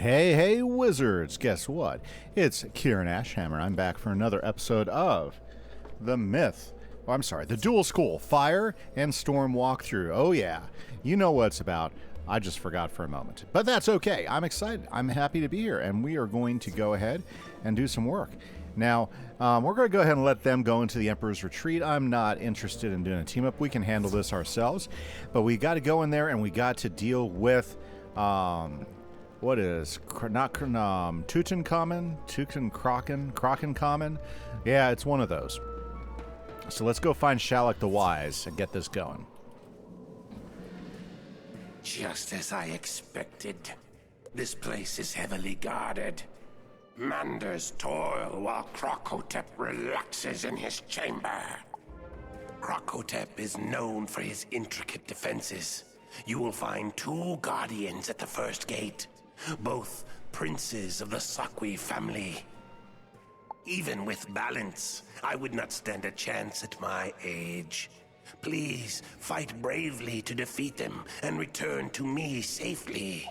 Hey, wizards! Guess what? It's Kieran Ashhammer. I'm back for another episode of the the Dual School Fire and Storm walkthrough. Oh yeah, you know what it's about. I just forgot for a moment. But that's okay. I'm excited. I'm happy to be here, and we are going to go ahead and do some work. Now, we're going to go ahead and let them go into the Emperor's Retreat. I'm not interested in doing a team-up. We can handle this ourselves. But we got to go in there, and we got to deal with... what is Kraken common? Yeah, it's one of those. So let's go find Shalak the Wise and get this going. Just as I expected, this place is heavily guarded. Manders toil while Crokotep relaxes in his chamber. Crokotep is known for his intricate defenses. You will find 2 guardians at the first gate. Both princes of the Sakwi family. Even with balance, I would not stand a chance at my age. Please, fight bravely to defeat them and return to me safely.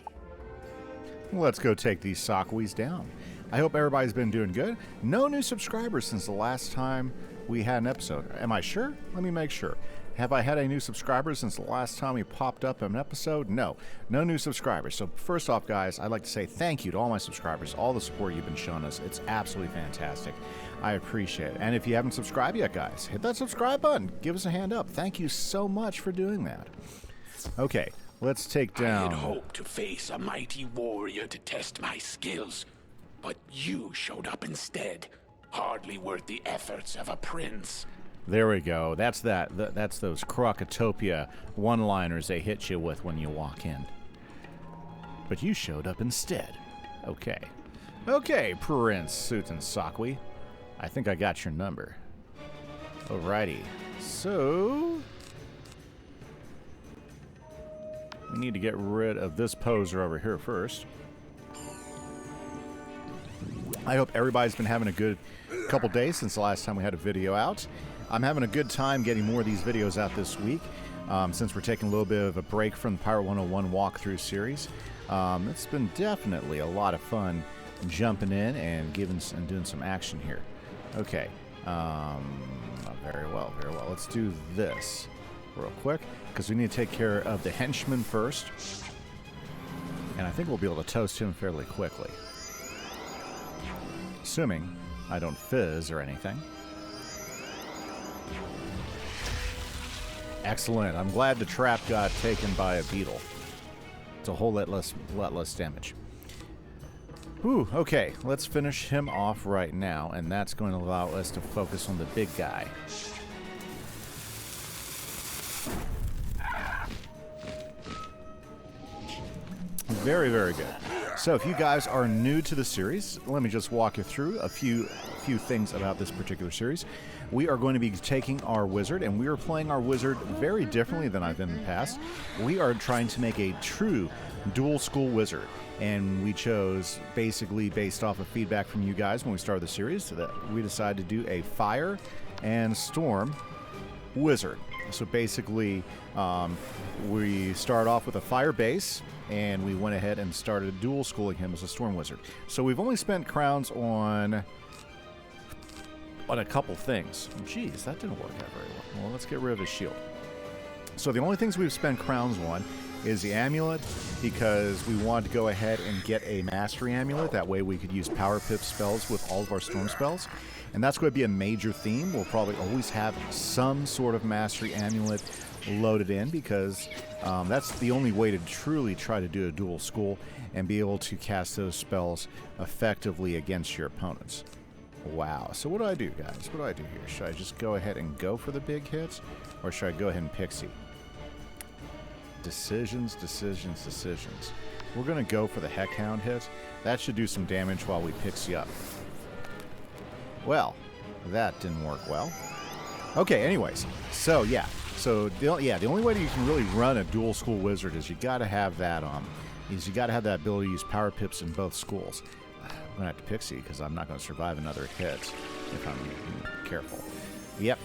Let's go take these Sakwis down. I hope everybody's been doing good. No new subscribers since the last time we had an episode. Am I sure? Let me make sure. Have I had any new subscribers since the last time we popped up an episode? No new subscribers. So first off, guys, I'd like to say thank you to all my subscribers, all the support you've been showing us. It's absolutely fantastic. I appreciate it. And if you haven't subscribed yet, guys, hit that subscribe button. Give us a hand up. Thank you so much for doing that. Okay, let's take down... I had hoped to face a mighty warrior to test my skills, but you showed up instead. Hardly worth the efforts of a prince. There we go. That's those Crokotopia one-liners they hit you with when you walk in. But you showed up instead. Okay, Prince Sutan Sakwi. I think I got your number. Alrighty. So... we need to get rid of this poser over here first. I hope everybody's been having a good couple days since the last time we had a video out. I'm having a good time getting more of these videos out this week, since we're taking a little bit of a break from the Pirate 101 walkthrough series. It's been definitely a lot of fun jumping in and doing some action here. Okay, very well. Let's do this real quick, because we need to take care of the henchman first, and I think we'll be able to toast him fairly quickly. Assuming I don't fizz or anything. Excellent. I'm glad the trap got taken by a beetle. It's a whole lot less damage. Whew, okay. Let's finish him off right now, and that's going to allow us to focus on the big guy. Very, very good. So if you guys are new to the series, let me just walk you through a few things about this particular series. We are going to be taking our wizard, and we are playing our wizard very differently than I've been in the past. We are trying to make a true dual school wizard, and we chose, basically based off of feedback from you guys when we started the series, so that we decided to do a fire and storm wizard. So basically, we start off with a fire base, and we went ahead and started dual schooling him as a storm wizard. So we've only spent crowns on a couple things. Jeez, that didn't work out very well. Well, let's get rid of his shield. So the only things we've spent crowns on is the amulet, because we wanted to go ahead and get a mastery amulet. That way we could use power pip spells with all of our storm spells. And that's going to be a major theme. We'll probably always have some sort of mastery amulet loaded in, because that's the only way to truly try to do a dual school and be able to cast those spells effectively against your opponents. Wow. So what do I do, guys? What do I do here? Should I just go ahead and go for the big hits, or should I go ahead and pixie? Decisions. We're going to go for the Heckhound hit. That should do some damage while we pixie up. Well, that didn't work well. Okay, anyways. So, yeah. So, the only way that you can really run a dual school wizard is you got to have that ability to use power pips in both schools. I'm going to have to pixie, because I'm not going to survive another hit if I'm careful. Yep.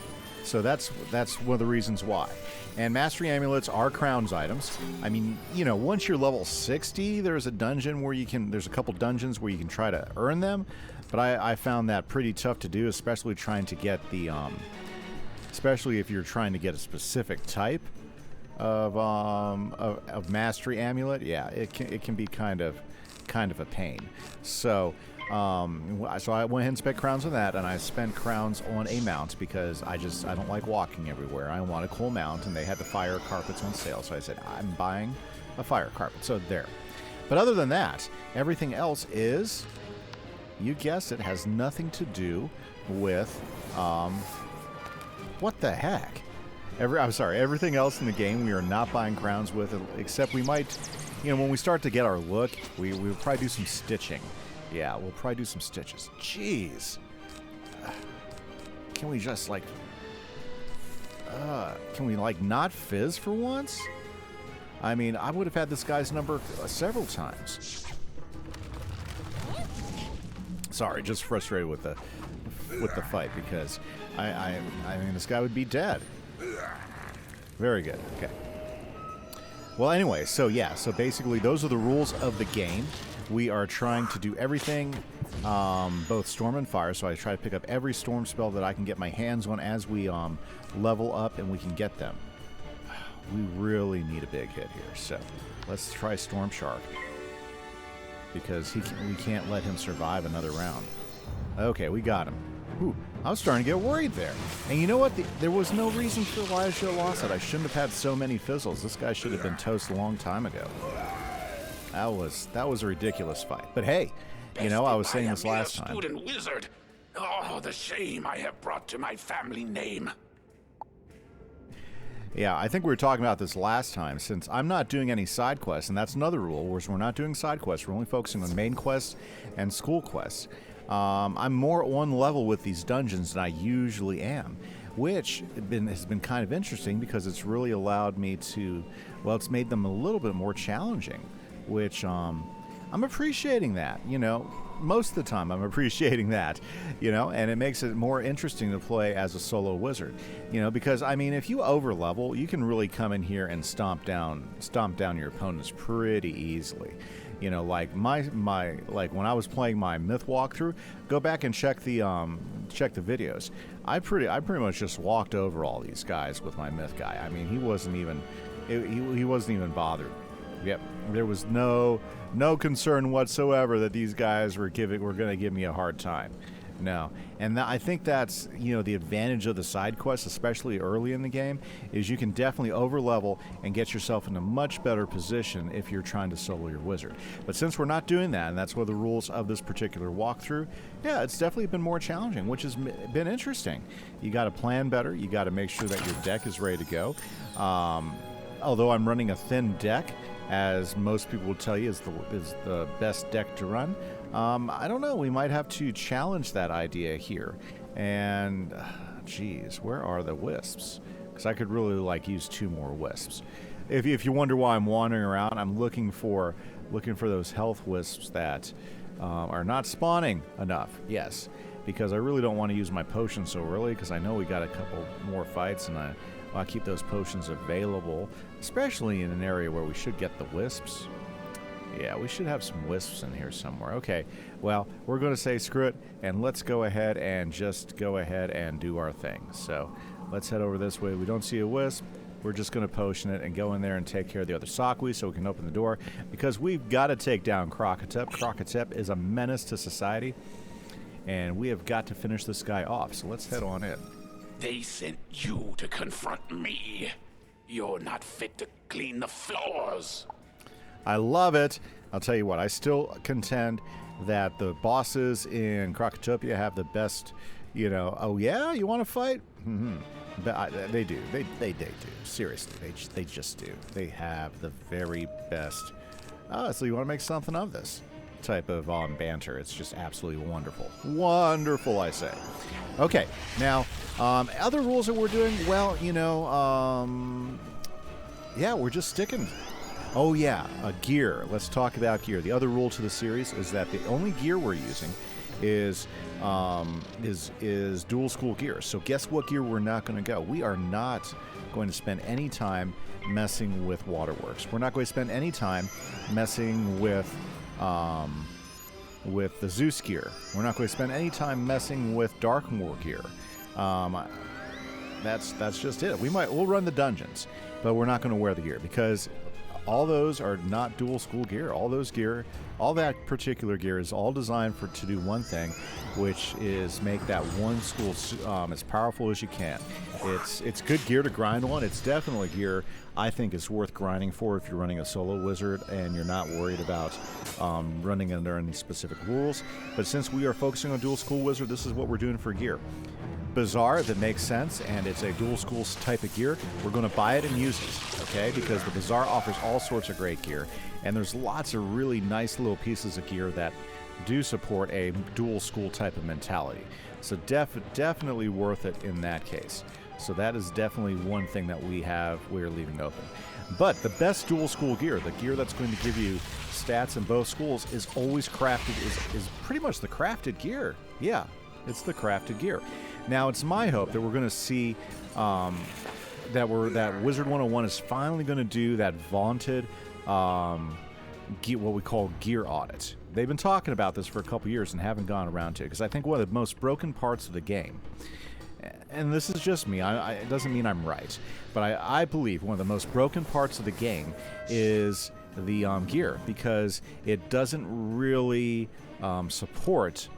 So that's one of the reasons why. And mastery amulets are crowns items. I mean, once you're level 60, there's a dungeon where there's a couple dungeons where you can try to earn them, but I found that pretty tough to do, especially trying to get the, especially if you're trying to get a specific type of mastery amulet. Yeah, it can be kind of a pain. So I went ahead and spent crowns on that, and I spent crowns on a mount because I don't like walking everywhere. I want a cool mount, and they had the fire carpets on sale, so I said I'm buying a fire carpet. So there. But other than that, everything else is, you guessed it, has nothing to do with what the heck? Everything else in the game we are not buying crowns with, except we might, when we start to get our look, we'll probably do some stitching. Yeah, we'll probably do some stitches. Jeez. Can we just, not fizz for once? I mean, I would have had this guy's number several times. Sorry, just frustrated with the fight because I mean, this guy would be dead. Very good. Okay. Well, anyway, so basically those are the rules of the game. We are trying to do everything, both storm and fire, so I try to pick up every storm spell that I can get my hands on as we level up and we can get them. We really need a big hit here, so let's try Storm Shark, because we can't let him survive another round. Okay, we got him. Ooh, I was starting to get worried there. And you know what? There was no reason for why I should have lost it. I shouldn't have had so many fizzles. This guy should have been toast a long time ago. That was a ridiculous fight. But hey, I was saying this last time. Student wizard. Oh, the shame I have brought to my family name. Yeah, I think we were talking about this last time, since I'm not doing any side quests, and that's another rule, whereas we're not doing side quests. We're only focusing on main quests and school quests. I'm more on level with these dungeons than I usually am, which has been kind of interesting because it's really allowed me to, it's made them a little bit more challenging, which I'm appreciating that, most of the time I'm appreciating that, and it makes it more interesting to play as a solo wizard, because I mean, if you over level, you can really come in here and stomp down your opponents pretty easily. Like like when I was playing my myth walkthrough, go back and check the videos. I pretty much just walked over all these guys with my myth guy. I mean, he wasn't even bothered. Yep, there was no concern whatsoever that these guys were going to give me a hard time. No, and I think that's the advantage of the side quests, especially early in the game, is you can definitely overlevel and get yourself in a much better position if you're trying to solo your wizard. But since we're not doing that, and that's one of the rules of this particular walkthrough, yeah, it's definitely been more challenging, which has been interesting. You got to plan better. You got to make sure that your deck is ready to go. Although I'm running a thin deck, as most people will tell you is the best deck to run. I don't know. We might have to challenge that idea here. And, geez, where are the wisps? Because I could really use 2 more wisps. If you wonder why I'm wandering around, I'm looking for those health wisps that are not spawning enough. Yes, because I really don't want to use my potions so early, because I know we got a couple more fights, and I keep those potions available, especially in an area where we should get the wisps. Yeah, we should have some wisps in here somewhere. Okay, well, we're going to say screw it, and let's go ahead and do our thing. So let's head over this way. We don't see a wisp. We're just going to potion it and go in there and take care of the other Sakwi so we can open the door, because we've got to take down Crokotep. Crokotep is a menace to society, and we have got to finish this guy off. So let's head on in. They sent you to confront me. You're not fit to clean the floors. I love it. I'll tell you what, I still contend that the bosses in Crokotopia have the best, oh yeah, you want to fight? Mm-hmm. But they do. They do. Seriously, they just do. They have the very best. So you want to make something of this type of banter. It's just absolutely wonderful. Wonderful, I say. Okay, now, other rules that we're doing, well, yeah, we're just sticking. Oh, yeah, gear. Let's talk about gear. The other rule to the series is that the only gear we're using is dual school gear. So guess what gear we're not going to go? We are not going to spend any time messing with Waterworks. We're not going to spend any time messing with the Zeus gear. We're not going to spend any time messing with Darkmoore gear. That's just it. We'll run the dungeons, but we're not going to wear the gear because all those are not dual school gear. All that particular gear is all designed to do one thing, which is make that one school as powerful as you can. It's good gear to grind on. It's definitely gear I think is worth grinding for if you're running a solo wizard and you're not worried about running under any specific rules. But since we are focusing on dual school wizard, this is what we're doing for gear. Bazaar that makes sense and it's a dual school type of gear, we're going to buy it and use it, okay? Because the Bazaar offers all sorts of great gear, and there's lots of really nice little pieces of gear that do support a dual school type of mentality. So definitely worth it in that case. So that is definitely one thing that we're leaving open. But the best dual school gear, the gear that's going to give you stats in both schools, is always crafted, is pretty much the crafted gear. Yeah, it's the crafted gear. Now, it's my hope that we're going to see that Wizard101 is finally going to do that vaunted what we call gear audit. They've been talking about this for a couple years and haven't gone around to it, because I think one of the most broken parts of the game, and this is just me, it doesn't mean I'm right, but I believe one of the most broken parts of the game is the gear, because it doesn't really support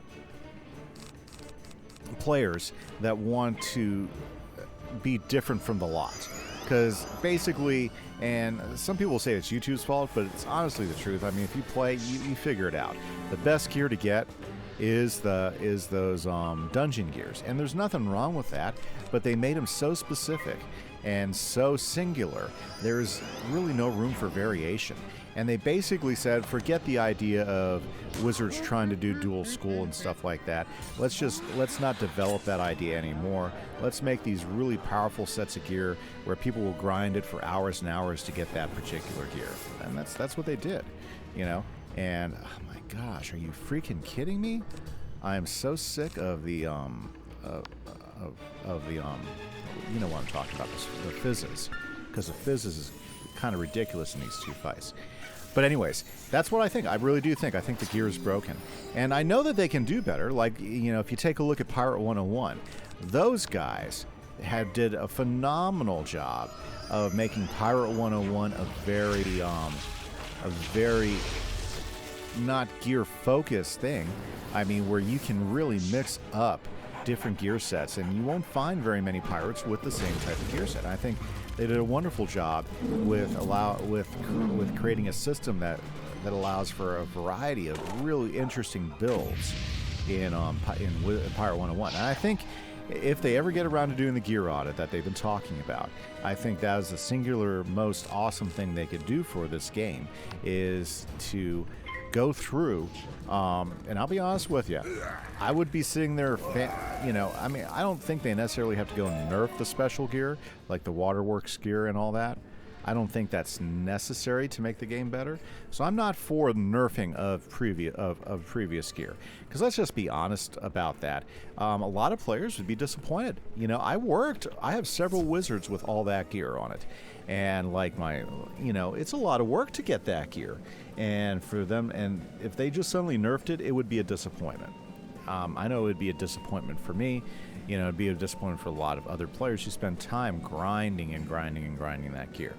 players that want to be different from the lot. Because basically, and some people say it's YouTube's fault, but it's honestly the truth. I mean, if you play, you figure it out. The best gear to get is those dungeon gears, and there's nothing wrong with that, but they made them so specific and so singular, there's really no room for variation. And they basically said, forget the idea of wizards trying to do dual school and stuff like that. Let's not develop that idea anymore. Let's make these really powerful sets of gear where people will grind it for hours and hours to get that particular gear. And that's what they did, you know. And oh my gosh, are you freaking kidding me? I am so sick of the you know what I'm talking about, the fizzes, because the fizzes is kind of ridiculous in these two fights. But anyways, that's what I think. I really do think. I think the gear is broken. And I know that they can do better. Like, you know, if you take a look at Pirate 101, those guys did a phenomenal job of making Pirate 101 a very not gear-focused thing. I mean, where you can really mix up different gear sets, and you won't find very many pirates with the same type of gear set. And I think they did a wonderful job with creating a system that allows for a variety of really interesting builds in Pirate 101. And I think if they ever get around to doing the gear audit that they've been talking about, I think that is the singular most awesome thing they could do for this game, is to go through, and I'll be honest with you, I would be sitting there, you know, I mean, I don't think they necessarily have to go nerf the special gear, like the Waterworks gear and all that. I don't think that's necessary to make the game better. So I'm not for nerfing of previous gear, because let's just be honest about that. A lot of players would be disappointed. You know, I have several wizards with all that gear on it, and like you know, it's a lot of work to get that gear. And for them, and if they just suddenly nerfed it, it would be a disappointment. I know it would be a disappointment for me. You know, it'd be a disappointment for a lot of other players who spend time grinding that gear.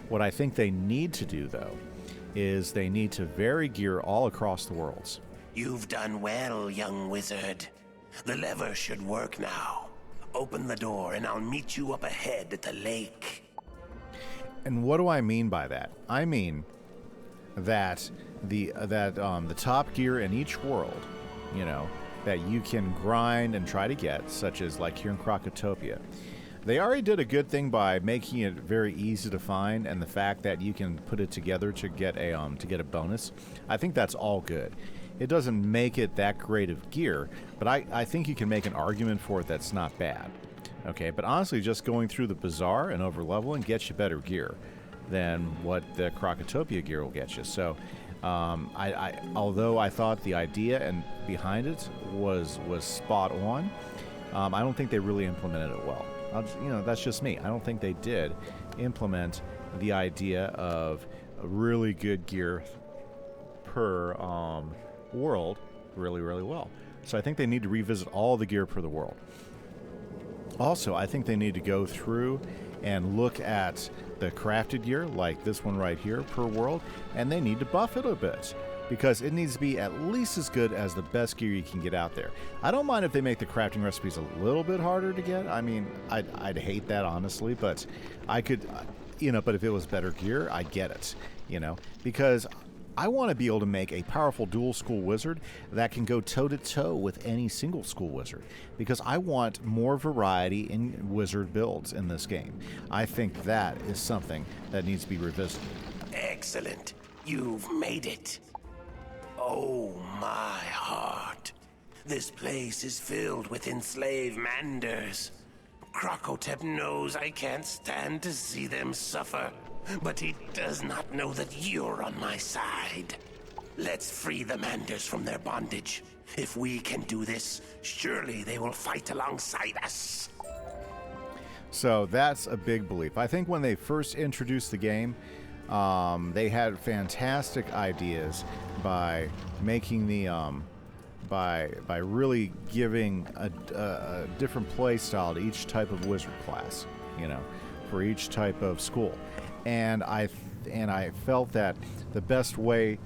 What I think they need to do, though, is they need to vary gear all across the worlds. You've done well, young wizard. The lever should work now. Open the door and I'll meet you up ahead at the lake. And what do I mean by that? I mean that the top gear in each world, you know, that you can grind and try to get, such as like here in Crokotopia, they already did a good thing by making it very easy to find, and the fact that you can put it together to get a bonus. I think that's all good. It doesn't make it that great of gear, but I think you can make an argument for it that's not bad. Okay, but honestly, just going through the bazaar and over leveling gets you better gear than what the Crokotopia gear will get you. So Although I thought the idea and behind it was spot on, I don't think they really implemented it well. That's just me. I don't think they did implement the idea of a really good gear per world really, really well. So I think they need to revisit all the gear per the world. Also, I think they need to go through and look at the crafted gear, like this one right here, per world, and they need to buff it a bit, because it needs to be at least as good as the best gear you can get out there. I don't mind if they make the crafting recipes a little bit harder to get. I mean, I'd hate that, honestly, but I could, but if it was better gear, I get it, because I want to be able to make a powerful dual school wizard that can go toe-to-toe with any single school wizard, because I want more variety in wizard builds in this game. I think that is something that needs to be revisited. Excellent. You've made it. Oh, my heart. This place is filled with enslaved Manders. Crokotep knows I can't stand to see them suffer. But he does not know that you're on my side. Let's free the Manders from their bondage. If we can do this, surely they will fight alongside us. So that's a big belief. I think when they first introduced the game, they had fantastic ideas by making the by really giving a different play style to each type of wizard class, for each type of school. And I felt that the best way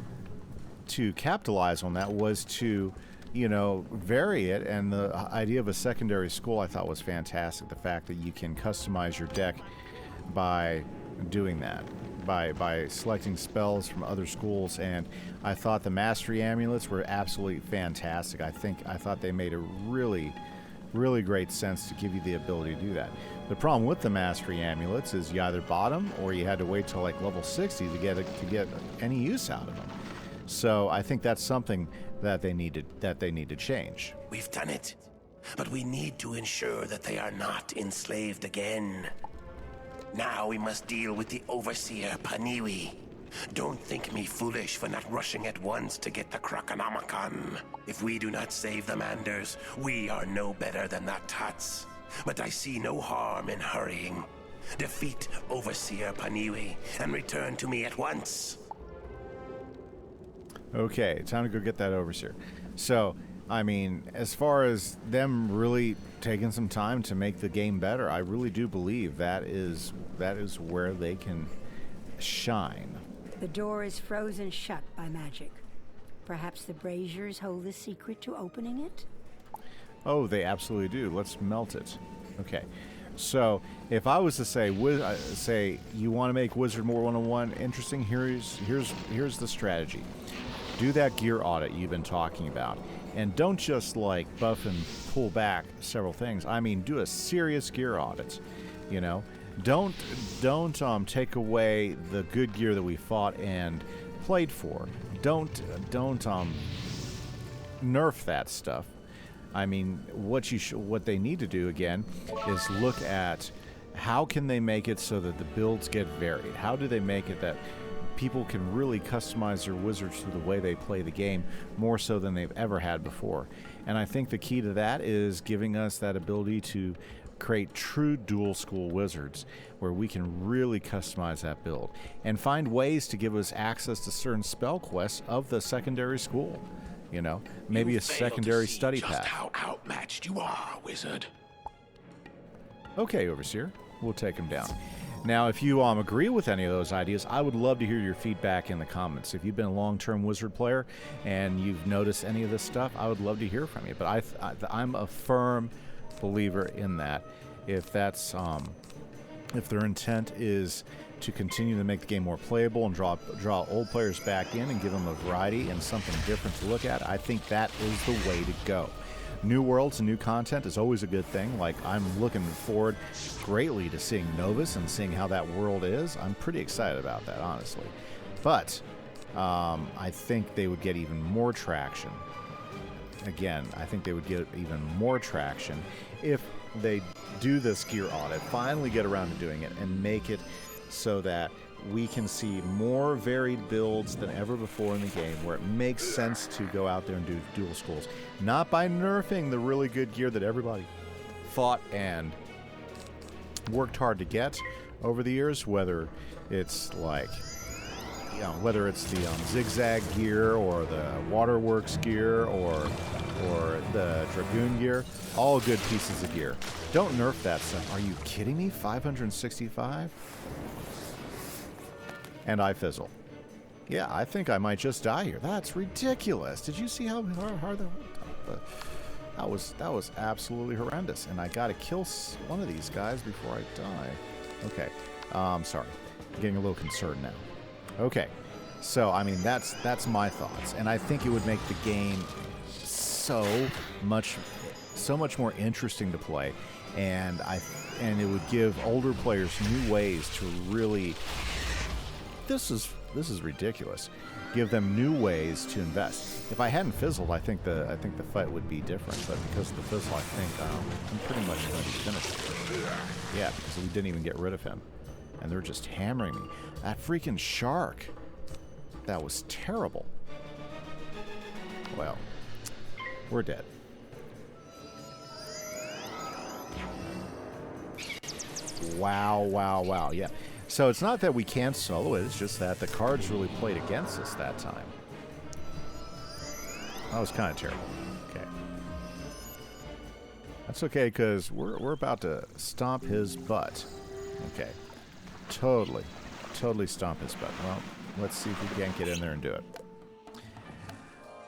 to capitalize on that was to, vary it. And the idea of a secondary school I thought was fantastic. The fact that you can customize your deck by doing that, by selecting spells from other schools. And I thought the mastery amulets were absolutely fantastic. I thought they made a really, really great sense to give you the ability to do that. The problem with the mastery amulets is you either bought them or you had to wait till like level 60 to get any use out of them. So I think that's something that they need to change. We've done it, but we need to ensure that they are not enslaved again. Now we must deal with the overseer Paniwi. Don't think me foolish for not rushing at once to get the Croconomicon. If we do not save the Manders, we are no better than the Tuts. But I see no harm in hurrying. Defeat Overseer Paniwi and return to me at once. Okay, time to go get that Overseer. So, I mean, as far as them really taking some time to make the game better, I really do believe that is where they can shine. The door is frozen shut by magic. Perhaps the braziers hold the secret to opening it? Oh, they absolutely do. Let's melt it. Okay. So, if I was to say you want to make Wizard101 interesting, here's the strategy. Do that gear audit you've been talking about. And don't just like buff and pull back several things. I mean, do a serious gear audit. Don't take away the good gear that we fought and played for. Don't nerf that stuff. I mean, what they need to do again is look at how can they make it so that the builds get varied. How do they make it that people can really customize their wizards to the way they play the game more so than they've ever had before? And I think the key to that is giving us that ability to create true dual school wizards where we can really customize that build and find ways to give us access to certain spell quests of the secondary school. Maybe a secondary study path. Just how outmatched you are, wizard. Okay, Overseer, we'll take him down. Now, if you agree with any of those ideas, I would love to hear your feedback in the comments. If you've been a long-term Wizard player and you've noticed any of this stuff, I would love to hear from you. But I'm a firm believer in that. If that's if their intent is to continue to make the game more playable and draw old players back in and give them a variety and something different to look at, I think that is the way to go. New worlds and new content is always a good thing. Like, I'm looking forward greatly to seeing Novus and seeing how that world is. I'm pretty excited about that, honestly. But I think they would get even more traction. Again, I think they would get even more traction if they do this gear audit, finally get around to doing it, and make it so that we can see more varied builds than ever before in the game, where it makes sense to go out there and do dual schools. Not by nerfing the really good gear that everybody fought and worked hard to get over the years, whether it's like, you know, whether it's the zigzag gear or the Waterworks gear or the Dragoon gear, all good pieces of gear. Don't nerf that stuff. Are you kidding me? 565? And I fizzle. Yeah, I think I might just die here. That's ridiculous. Did you see how hard that was? That was absolutely horrendous. And I gotta kill one of these guys before I die. Okay. Sorry. I'm getting a little concerned now. Okay. So, I mean, that's my thoughts. And I think it would make the game so much more interesting to play. And it would give older players new ways to really... This is ridiculous. Give them new ways to invest. If I hadn't fizzled, I think the fight would be different. But because of the fizzle, I think I'm pretty much going to be finished. Yeah, because we didn't even get rid of him, and they're just hammering me. That freaking shark. That was terrible. Well, we're dead. Wow, wow, wow. Yeah. So it's not that we can't solo it, it's just that the cards really played against us that time. That was kind of terrible. Okay. That's okay, because we're about to stomp his butt. Okay. Totally stomp his butt. Well, let's see if we can't get in there and do it.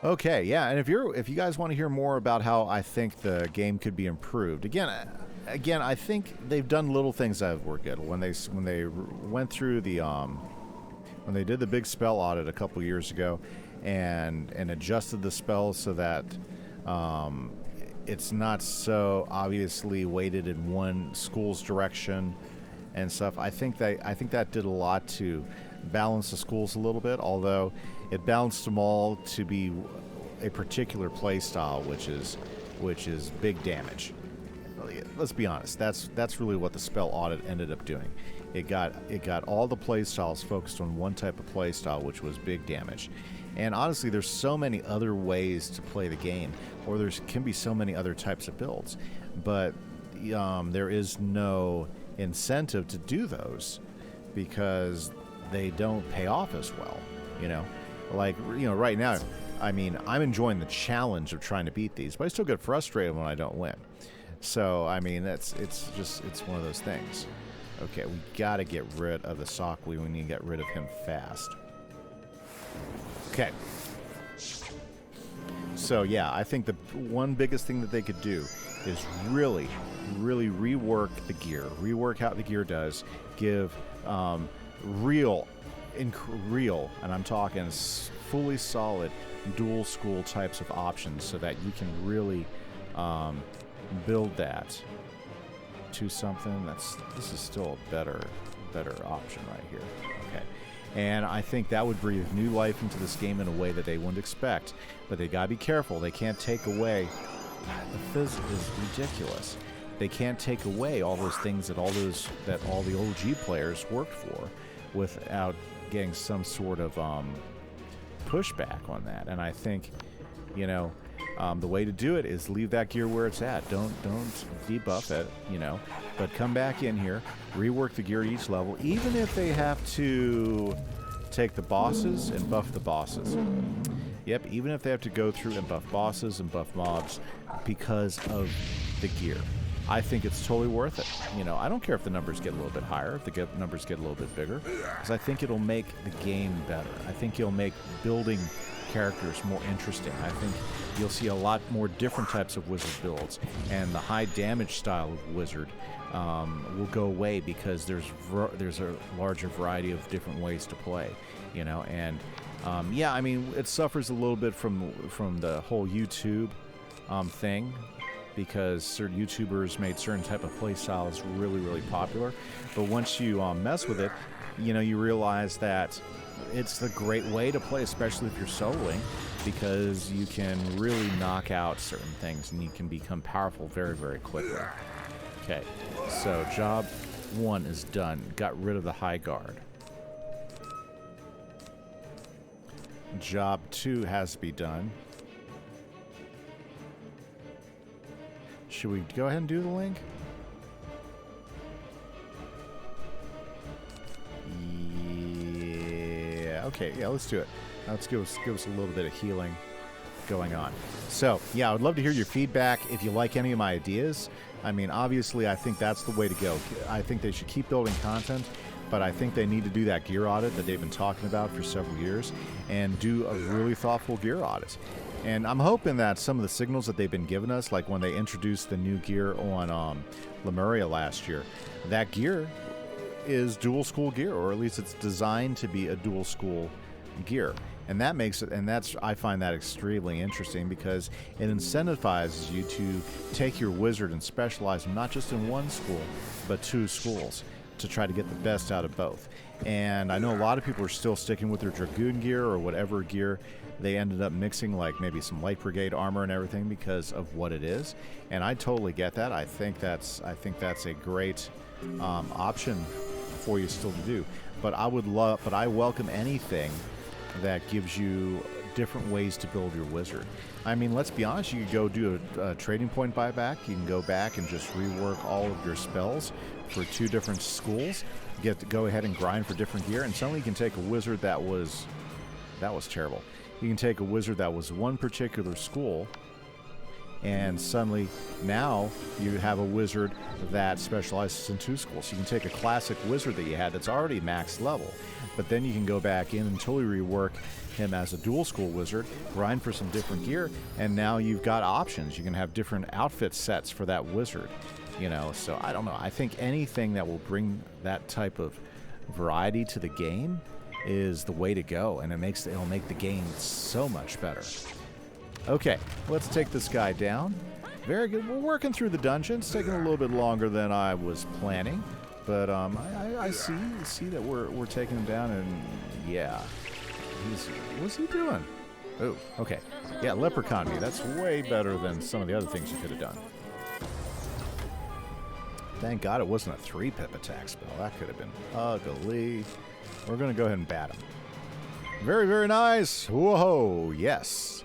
Okay, yeah, and if you guys want to hear more about how I think the game could be improved, again, I think they've done little things that were good. When they went through the when they did the big spell audit a couple years ago, and adjusted the spells so that it's not so obviously weighted in one school's direction and stuff. I think that did a lot to balance the schools a little bit. Although it balanced them all to be a particular play style, which is big damage. Let's be honest. That's really what the spell audit ended up doing. It got all the play styles focused on one type of play style, which was big damage. And honestly, there's so many other ways to play the game, or there can be so many other types of builds, but there is no incentive to do those because they don't pay off as well. Right now, I mean, I'm enjoying the challenge of trying to beat these, but I still get frustrated when I don't win. So, I mean, it's one of those things. Okay, we gotta get rid of the sock. We need to get rid of him fast. Okay. So, yeah, I think the one biggest thing that they could do is really rework the gear. Rework how the gear does. Give real, and I'm talking fully solid dual school types of options so that you can really build that to something this is still a better option right here. Okay. And I think that would breathe new life into this game in a way that they wouldn't expect. But they gotta be careful. They can't take away... The fizz is ridiculous. They can't take away all those things that all the OG players worked for without getting some sort of pushback on that. And I think, the way to do it is leave that gear where it's at. Don't debuff it, but come back in here, rework the gear at each level, even if they have to take the bosses and buff the bosses. Yep, even if they have to go through and buff bosses and buff mobs because of the gear. I think it's totally worth it. I don't care if the numbers get a little bit higher, if the numbers get a little bit bigger, because I think it'll make the game better. I think it'll make building characters more interesting. I think you'll see a lot more different types of wizard builds, and the high damage style of wizard will go away because there's a larger variety of different ways to play, and yeah, I mean, it suffers a little bit from the whole YouTube thing, because certain YouTubers made certain type of play styles really popular, but once you mess with it, you realize that it's a great way to play, especially if you're soloing, because you can really knock out certain things and you can become powerful very quickly. Okay, so job 1 is done. Got rid of the high guard. Job 2 has to be done. Should we go ahead and do the link? Yeah. Okay. Yeah. Let's do it. Let's give us a little bit of healing going on. So yeah, I would love to hear your feedback if you like any of my ideas. I mean, obviously, I think that's the way to go. I think they should keep building content, but I think they need to do that gear audit that they've been talking about for several years and do a really thoughtful gear audit. And I'm hoping that some of the signals that they've been giving us, like when they introduced the new gear on Lemuria last year, that gear is dual school gear, or at least it's designed to be a dual school gear. And that makes it, and I find that extremely interesting because it incentivizes you to take your wizard and specialize them not just in one school, but 2 schools to try to get the best out of both. And I know a lot of people are still sticking with their Dragoon gear or whatever gear they ended up mixing, like maybe some Light Brigade armor and everything because of what it is. And I totally get that. I think that's a great option for you still to do. But I welcome anything that gives you different ways to build your wizard. I mean, let's be honest, you could go do a trading point buyback. You can go back and just rework all of your spells for 2 different schools. Get to go ahead and grind for different gear, and suddenly you can take a wizard that was terrible. You can take a wizard that was one particular school, and suddenly now you have a wizard that specializes in 2 schools. You can take a classic wizard that you had that's already max level, but then you can go back in and totally rework him as a dual school wizard, grind for some different gear, and now you've got options. You can have different outfit sets for that wizard, you know. So I don't know. I think anything that will bring that type of variety to the game is the way to go, and it'll make the game so much better. Okay, let's take this guy down. Very good. We're working through the dungeon. It's taking a little bit longer than I was planning, but I see that we're taking him down, and yeah, what's he doing? Oh, okay. Yeah, leprechaun me. That's way better than some of the other things you could have done. Thank God it wasn't a 3-pip attack spell. That could have been ugly. We're going to go ahead and bat him. Very, very nice. Whoa, yes.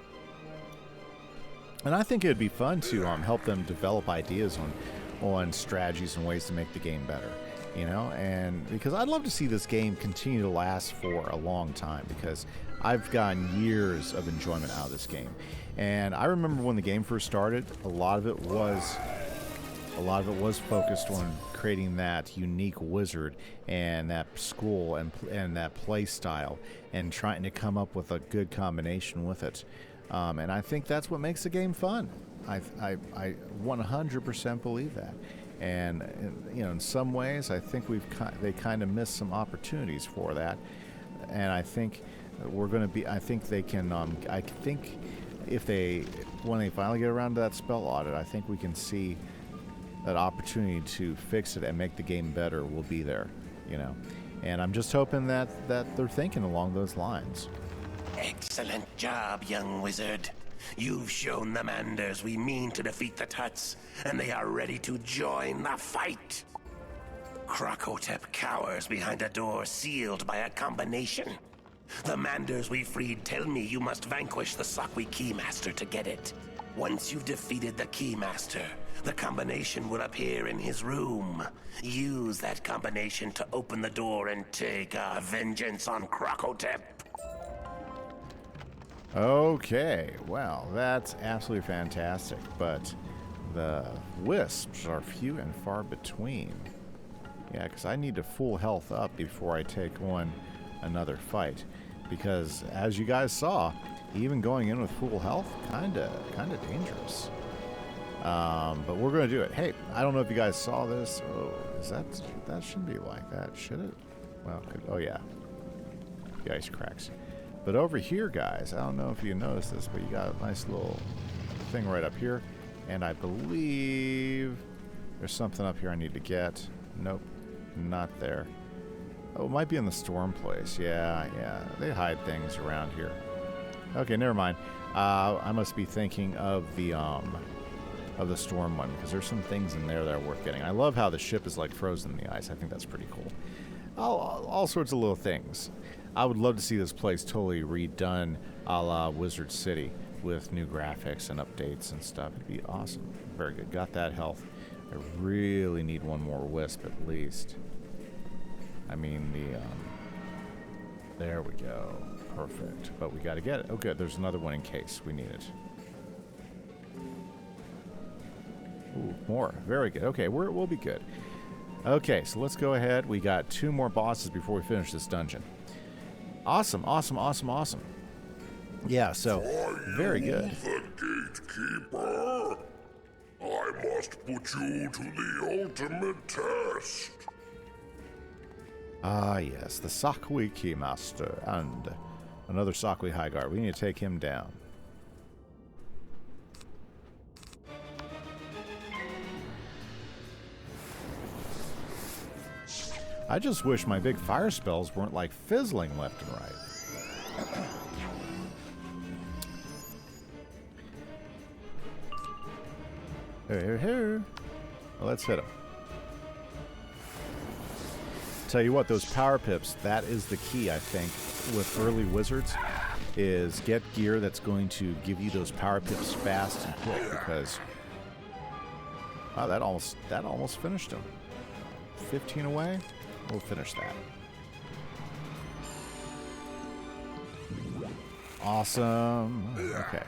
And I think it'd be fun to help them develop ideas on strategies and ways to make the game better, you know, and because I'd love to see this game continue to last for a long time, because I've gotten years of enjoyment out of this game. And I remember when the game first started, a lot of it was focused on creating that unique wizard and that school and that play style and trying to come up with a good combination with it. And I think that's what makes the game fun. I 100% believe that. And you know, in some ways, I think they kind of missed some opportunities for that. And I think we're going to be. I think they can. I think when they finally get around to that spell audit, I think we can see that opportunity to fix it and make the game better will be there. You know, and I'm just hoping that they're thinking along those lines. Excellent job, young wizard. You've shown the Manders we mean to defeat the Tuts, and they are ready to join the fight. Crokotep cowers behind a door sealed by a combination. The Manders we freed tell me you must vanquish the Sakwi Keymaster to get it. Once you've defeated the Keymaster, the combination will appear in his room. Use that combination to open the door and take our vengeance on Crokotep. Okay, well, that's absolutely fantastic, but the wisps are few and far between. Yeah, because I need to full health up before I take on another fight, because as you guys saw, even going in with full health, kind of dangerous. But we're going to do it. Hey, I don't know if you guys saw this. Oh, that shouldn't be like that, should it? Well, oh yeah, the ice cracks. But over here, guys, I don't know if you noticed this, but you got a nice little thing right up here. And I believe there's something up here I need to get. Nope, not there. Oh, it might be in the storm place. Yeah, they hide things around here. Okay, never mind. I must be thinking of the of the storm one, because there's some things in there that are worth getting. I love how the ship is like frozen in the ice. I think that's pretty cool. All sorts of little things. I would love to see this place totally redone a la Wizard City with new graphics and updates and stuff. It'd be awesome. Very good. Got that health. I really need one more wisp at least. I mean, there we go. Perfect. But we got to get it. Oh, good. There's another one in case we need it. Ooh, more. Very good. Okay, we'll be good. Okay, so let's go ahead. We got 2 more bosses before we finish this dungeon. Awesome, awesome, awesome, awesome. Yeah, so, very good. The gatekeeper, I must put you to the ultimate test. Ah, yes, the Sakui Keymaster and another Sakui High Guard. We need to take him down. I just wish my big fire spells weren't like fizzling left and right. Here. Well, let's hit him. Tell you what, those power pips, that is the key, I think, with early wizards, is get gear that's going to give you those power pips fast and quick, because wow, that almost finished him. 15 away. We'll finish that. Awesome. Okay.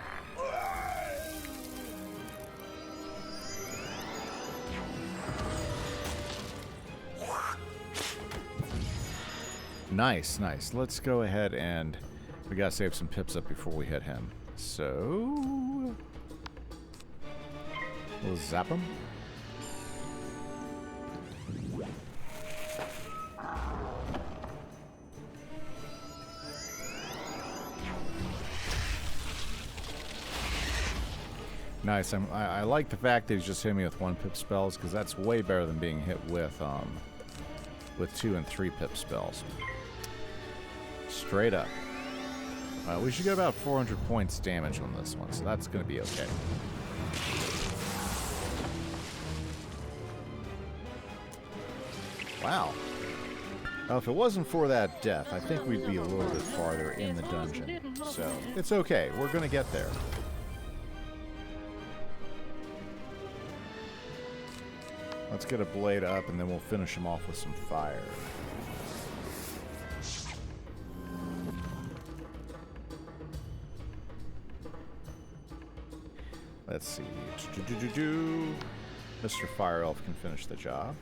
Nice, nice. Let's go ahead and we gotta save some pips up before we hit him. So we'll zap him. Nice. I like the fact that he's just hitting me with 1 pip spells, because that's way better than being hit with 2 and 3 pip spells. Straight up. We should get about 400 points damage on this one, so that's going to be okay. Wow. Well, if it wasn't for that death, I think we'd be a little bit farther in the dungeon. So, it's okay. We're going to get there. Let's get a blade up, and then we'll finish him off with some fire. Let's see. Mr. Fire Elf can finish the job.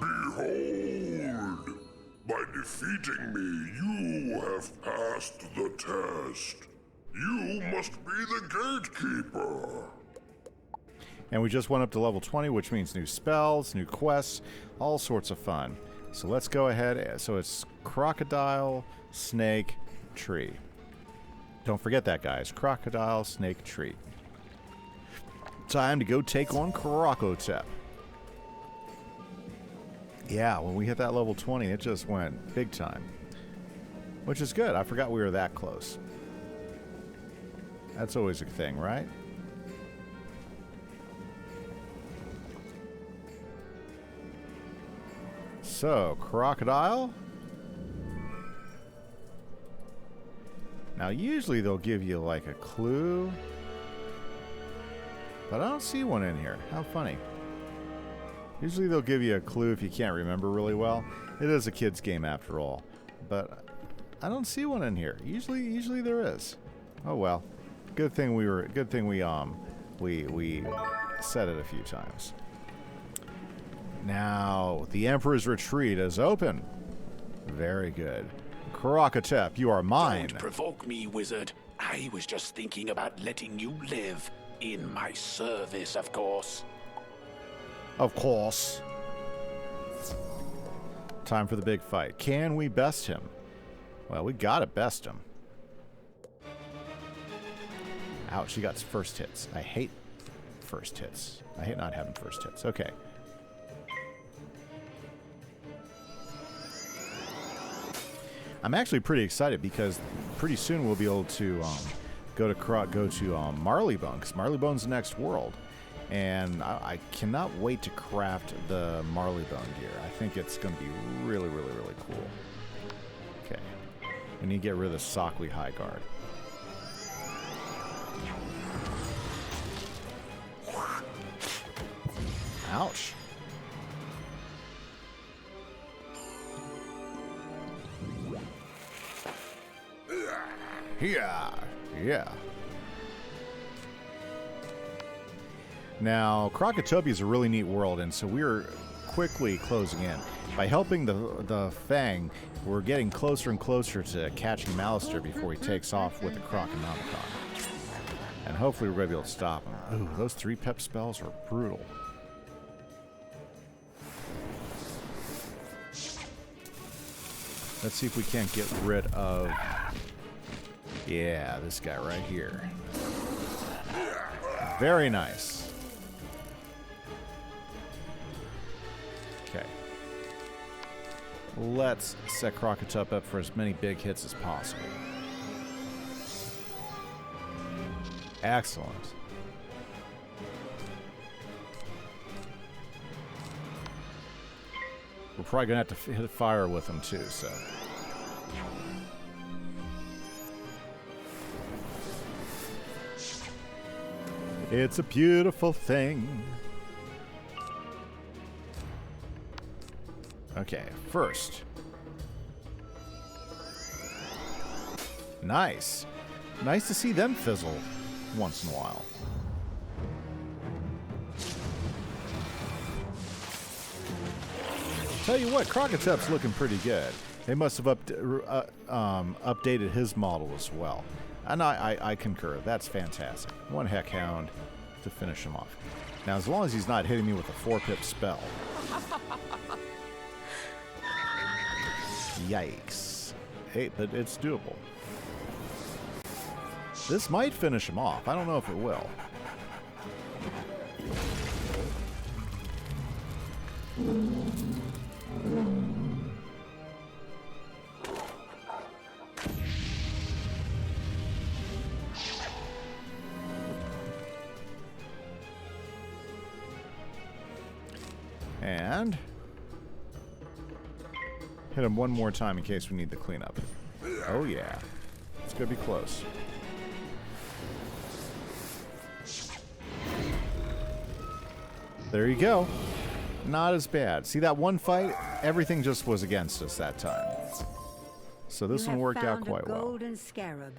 Behold, by defeating me, you have passed the test. You must be the gatekeeper. And we just went up to level 20, which means new spells, new quests, all sorts of fun. So let's go ahead. So it's crocodile, snake, tree. Don't forget that, guys. Crocodile, snake, tree. Time to go take on Crokotep. Yeah, when we hit that level 20, it just went big time. Which is good. I forgot we were that close. That's always a thing, right? So, crocodile. Now, usually they'll give you like a clue, but I don't see one in here. How funny. Usually they'll give you a clue if you can't remember really well. It is a kid's game after all, but I don't see one in here. Usually there is. Oh well. Good thing we said it a few times. Now, the Emperor's Retreat is open. Very good. Crokotep, you are mine. Don't provoke me, wizard. I was just thinking about letting you live. In my service, of course. Of course. Time for the big fight. Can we best him? Well, we gotta best him. Ouch, he got first hits. I hate first hits. I hate not having first hits. Okay. I'm actually pretty excited because pretty soon we'll be able to go to Marleybone, because Marleybone's the next world. And I cannot wait to craft the Marleybone gear. I think it's going to be really, really, really cool. Okay. We need to get rid of the Sokwi High Guard. Ouch. Yeah. Now, Crokotopia is a really neat world, and so we're quickly closing in. By helping the Fang, we're getting closer and closer to catching Malister before he takes off with the Croconomicon. And hopefully we're going to be able to stop him. Ooh, those 3 pep spells are brutal. Let's see if we can't get rid of... Yeah, this guy right here. Very nice. Okay. Let's set Crokotep up for as many big hits as possible. Excellent. We're probably going to have to hit fire with him too, so... It's a beautiful thing. Okay, first. Nice. Nice to see them fizzle once in a while. Tell you what, Crokotep's looking pretty good. They must have updated his model as well. And I concur. That's fantastic. 1 Heck Hound to finish him off. Now, as long as he's not hitting me with a 4-pip spell. Yikes. Hey, but it's doable. This might finish him off. I don't know if it will. And hit him one more time in case we need the cleanup. Oh yeah. It's gonna be close. There you go. Not as bad. See that one fight? Everything just was against us that time. So this one worked out quite well. Golden scarab.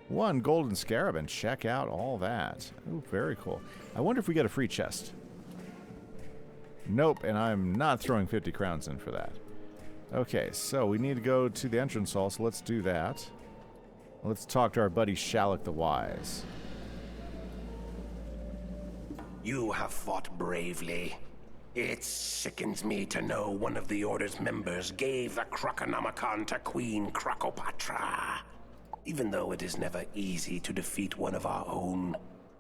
1 golden scarab, and check out all that. Ooh, very cool. I wonder if we get a free chest. Nope, and I'm not throwing 50 crowns in for that. Okay, so we need to go to the entrance hall, so let's do that. Let's talk to our buddy Shalak the Wise. You have fought bravely. It sickens me to know one of the Order's members gave the Croconomicon to Queen Crokopatra. Even though it is never easy to defeat one of our own,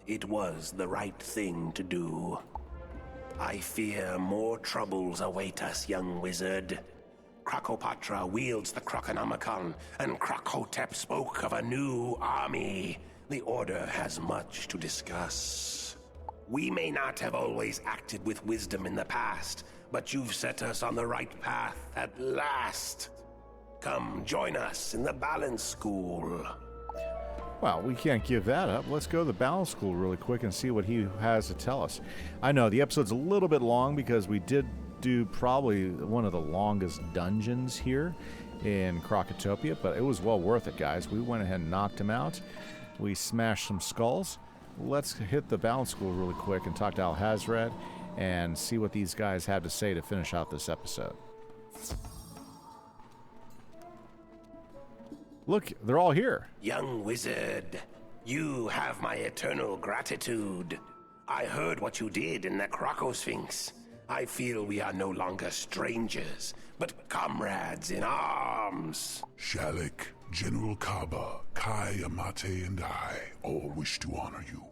it was the right thing to do. I fear more troubles await us, young wizard. Crokopatra wields the Croconomicon, and Crokotep spoke of a new army. The Order has much to discuss. We may not have always acted with wisdom in the past, but you've set us on the right path at last. Come join us in the Balance School. Well, we can't give that up. Let's go to the Balance School really quick and see what he has to tell us. I know the episode's a little bit long because we did do probably one of the longest dungeons here in Crokotopia, but it was well worth it, guys. We went ahead and knocked him out. We smashed some skulls. Let's hit the Balance School really quick and talk to Alhazred and see what these guys have to say to finish out this episode. Look, they're all here. Young wizard, you have my eternal gratitude. I heard what you did in the Crocosphinx. I feel we are no longer strangers, but comrades in arms. Shalak, General Kaba, Kai Amate, and I all wish to honor you.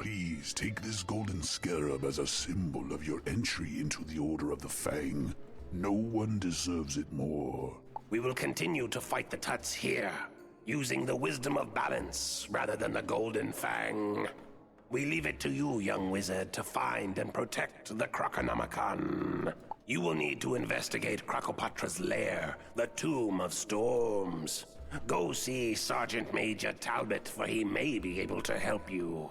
Please take this golden scarab as a symbol of your entry into the Order of the Fang. No one deserves it more. We will continue to fight the Tuts here, using the wisdom of balance rather than the Golden Fang. We leave it to you, young wizard, to find and protect the Croconomicon. You will need to investigate Crocopatra's lair, the Tomb of Storms. Go see Sergeant Major Talbot, for he may be able to help you.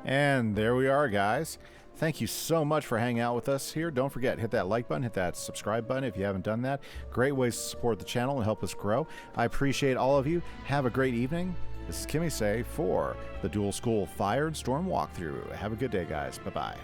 And there we are, guys. Thank you so much for hanging out with us here. Don't forget, hit that like button, hit that subscribe button if you haven't done that. Great ways to support the channel and help us grow. I appreciate all of you. Have a great evening. This is Kimise for the Dual School Fire and Storm walkthrough. Have a good day, guys. Bye-bye.